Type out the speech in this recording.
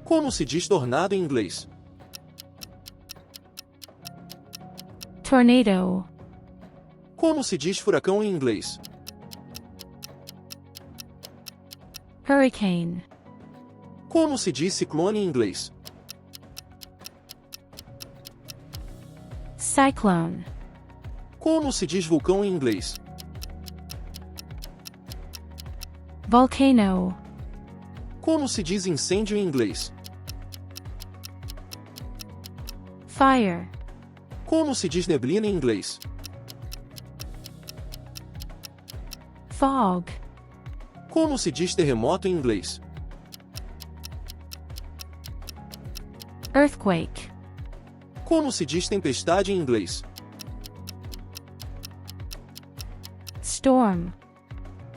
Como se diz tornado em inglês? Tornado. Como se diz furacão em inglês? Hurricane. Como se diz ciclone em inglês? Cyclone. Como se diz vulcão em inglês? Volcano. Como se diz incêndio em inglês? Fire. Como se diz neblina em inglês? Fog. Como se diz terremoto em inglês? Earthquake. Como se diz tempestade em inglês? Storm.